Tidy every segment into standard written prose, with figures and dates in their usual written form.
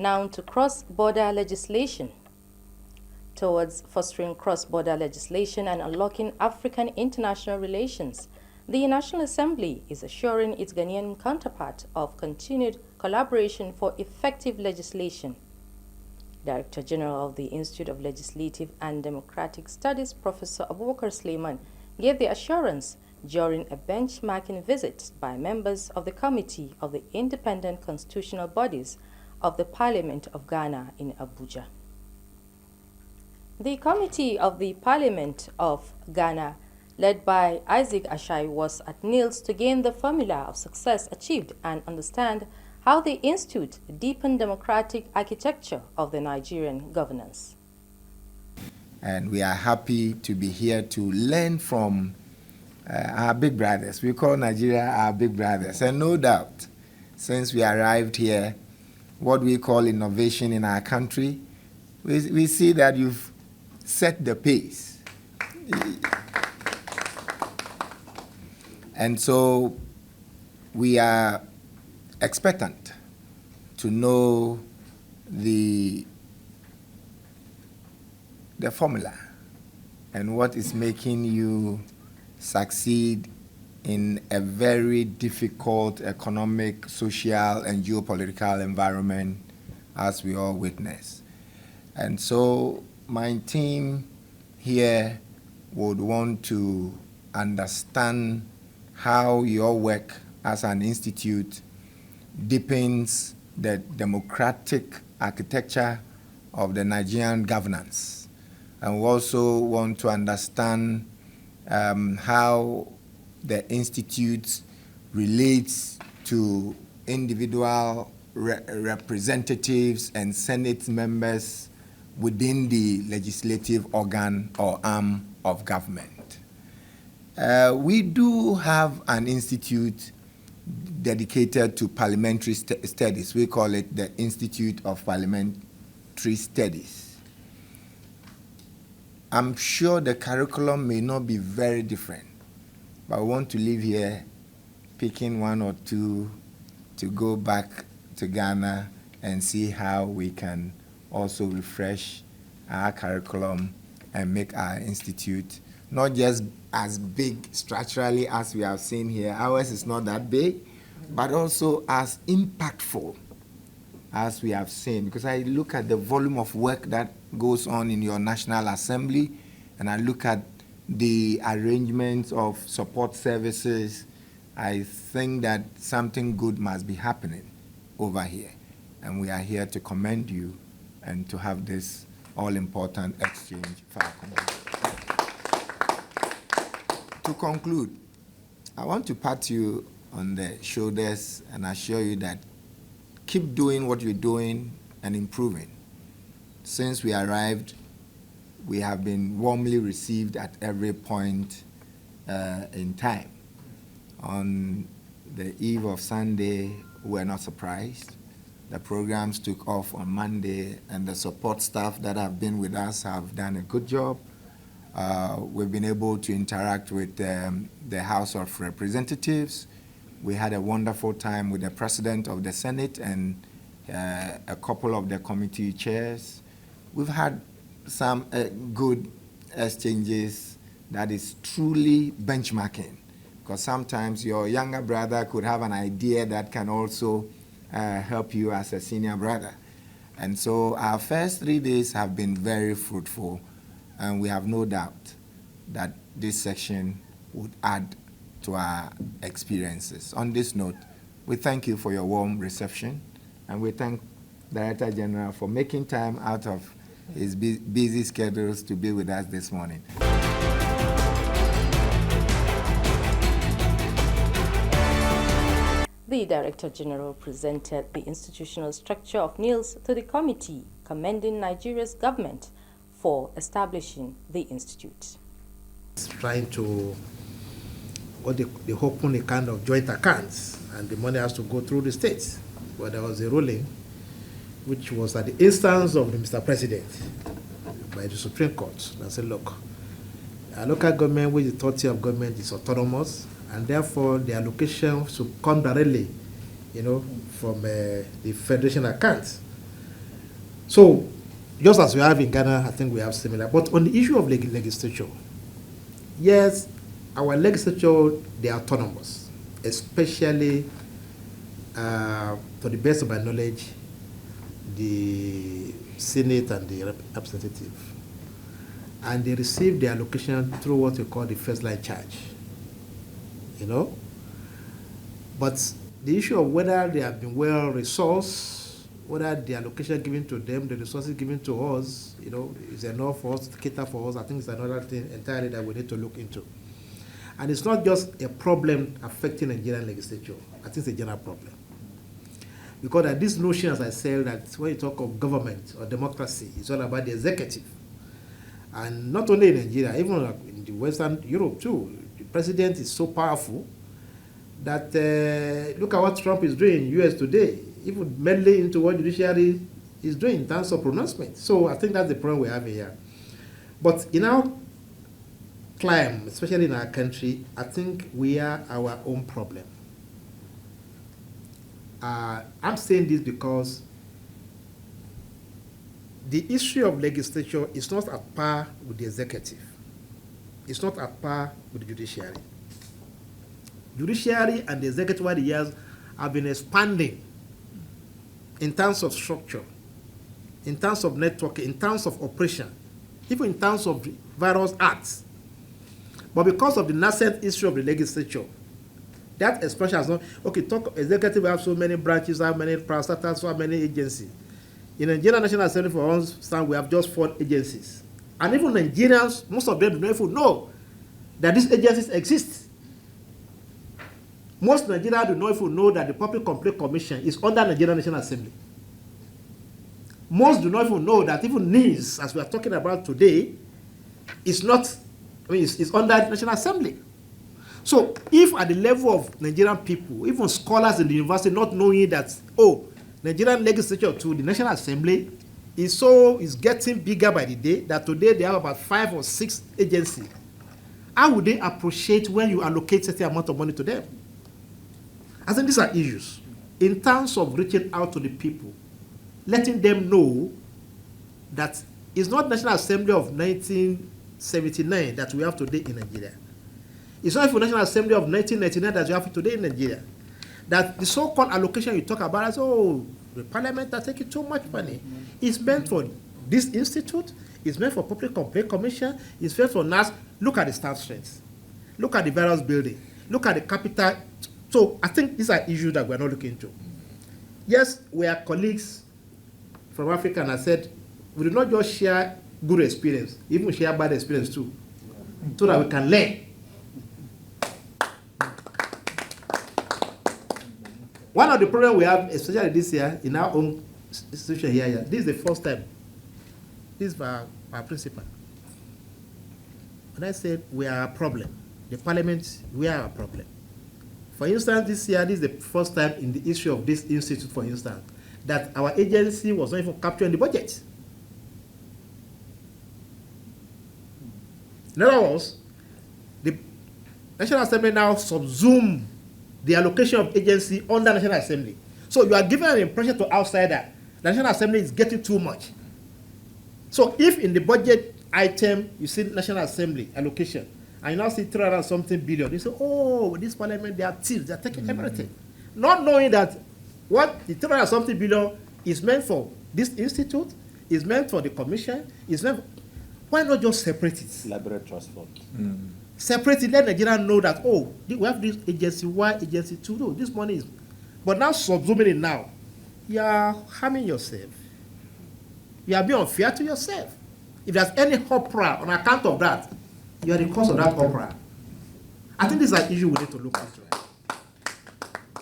Now to cross-border legislation. Towards fostering cross-border legislation and unlocking African international relations, the National Assembly is assuring its Ghanaian counterpart of continued collaboration for effective legislation. Director General of the Institute of Legislative and Democratic Studies, Professor Abubakar Suleiman, gave the assurance during a benchmarking visit by members of the Committee of the Independent Constitutional Bodies of the Parliament of Ghana in Abuja. The Committee of the Parliament of Ghana, led by Isaac Ashai, was at Nilds to gain the formula of success achieved and understand how the Institute deepened democratic architecture of the Nigerian governance. And we are happy to be here to learn from our big brothers. We call Nigeria our big brothers. And no doubt, since we arrived here, what we call innovation in our country, we see that you've set the pace. And so we are expectant to know the formula and what is making you succeed in a very difficult economic, social, and geopolitical environment as we all witness. And so my team here would want to understand how your work as an institute deepens the democratic architecture of the Nigerian governance. And we also want to understand how the institute relates to individual representatives and Senate members within the legislative organ or arm of government. We do have an institute dedicated to parliamentary studies. We call it the Institute of Parliamentary Studies. I'm sure the curriculum may not be very different, but I want to leave here picking one or two to go back to Ghana and see how we can also refresh our curriculum and make our institute not just as big structurally as we have seen here. Ours is not that big, but also as impactful as we have seen. Because I look at the volume of work that goes on in your National Assembly, and I look at the arrangements of support services, I think that something good must be happening over here. And we are here to commend you and to have this all-important exchange for our community. To conclude, I want to pat you on the shoulders and assure you that keep doing what you're doing and improving. Since we arrived, we have been warmly received at every point in time. On the eve of Sunday, we were not surprised. The programs took off on Monday, and the support staff that have been with us have done a good job. We've been able to interact with the House of Representatives. We had a wonderful time with the President of the Senate and a couple of the committee chairs. We've had some good exchanges that is truly benchmarking, because sometimes your younger brother could have an idea that can also help you as a senior brother. And so our first 3 days have been very fruitful, and we have no doubt that this section would add to our experiences. On this note, we thank you for your warm reception, and we thank Director General for making time out of his busy schedules to be with us this morning. The Director General presented the institutional structure of Nilds to the committee, commending Nigeria's government for establishing the institute. Trying to, they open a kind of joint accounts, and the money has to go through the states. But there was a ruling which was at the instance of the Mr. President by the Supreme Court that said, look, a local government with the authority of government is autonomous, and therefore the allocation should come directly, from the federation account. So, just as we have in Ghana, I think we have similar. But on the issue of legislature, yes, our legislature, they are autonomous, especially, to the best of my knowledge, the Senate and the representative. And they receive their allocation through what we call the first line charge, you know. But the issue of whether they have been well resourced, whether the allocation given to them, the resources given to us, you know, is enough for us to cater for us, I think it's another thing entirely that we need to look into. And it's not just a problem affecting the Nigerian legislature. I think it's a general problem. Because that this notion, as I said, that when you talk of government or democracy, it's all about the executive. And not only in Nigeria, even in the Western Europe too, the president is so powerful that look at what Trump is doing in the US today, even meddling into what judiciary is doing in terms of pronouncement. So I think that's the problem we have here. But in our climate, especially in our country, I think we are our own problem. I'm saying this because the issue of legislature is not at par with the executive. It's not at par with the judiciary. Judiciary and the executive over the years have been expanding in terms of structure, in terms of networking, in terms of operation, even in terms of various acts. But because of the nascent issue of the legislature, that expansion has not, okay, talk executive, we have so many branches, how many parastatals, so many agencies. In the Nigerian National Assembly, for instance, we have just 4 agencies. And even Nigerians, most of them do not even know that these agencies exist. Most Nigerians do not even know that the Public Complaint Commission is under Nigerian National Assembly. Most do not even know that even Nilds, as we are talking about today, is not, I mean, it's under the National Assembly. So if at the level of Nigerian people, even scholars in the university not knowing that, oh, Nigerian legislature to the National Assembly is getting bigger by the day, that today they have about 5 or 6 agencies. How would they appreciate when you allocate certain amount of money to them? I think these are issues in terms of reaching out to the people, letting them know that it's not National Assembly of 1979 that we have today in Nigeria. It's not even National Assembly of 1999 that we have today in Nigeria. That the so-called allocation you talk about as, oh, the parliament are taking too much money. It's meant for this institute, it's meant for Public Complaint Commission, it's meant for NAS. Look at the staff strength. Look at the various buildings. Look at the capital. So I think these are issues that we're not looking into. Yes, we are colleagues from Africa, and I said, we do not just share good experience, even share bad experience too, so that we can learn. One of the problems we have, especially this year, in our own institution here, this is the first time. This is our principal. And I said, we are a problem. The parliament, we are a problem. For instance, this year, this is the first time in the issue of this institute, for instance, that our agency was not even captured in the budget. In other words, the National Assembly now subsumed the allocation of agency under National Assembly. So you are giving an impression to outsider the National Assembly is getting too much. So if in the budget item you see National Assembly allocation, and you now see 300 something billion, you say, oh, this parliament, they are thieves, they are taking everything. Not knowing that what the 300 something billion is meant for this institute, is meant for the commission, is meant for, why not just separate it? Library trust fund. Separate it, let Nigeria know that, oh, we have this agency, why agency 2? No, this money is. But now subsuming it now, you are harming yourself. You are being unfair to yourself. If there's any opera on account of that, you are the cause of that opera. I think this is an issue we need to look into.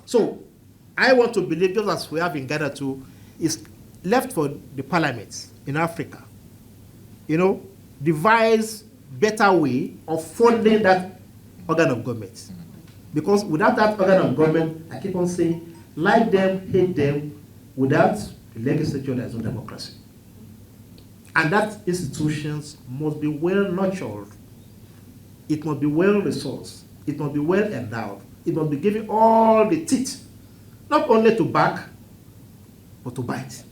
So, I want to believe, just as we have in Ghana too, is left for the parliaments in Africa, devise better way of funding that organ of government. Because without that organ of government, I keep on saying, like them, hate them, without the legislature, there is no democracy. And that institutions must be well nurtured. It must be well resourced. It must be well endowed. It must be given all the teeth, not only to back, but to bite.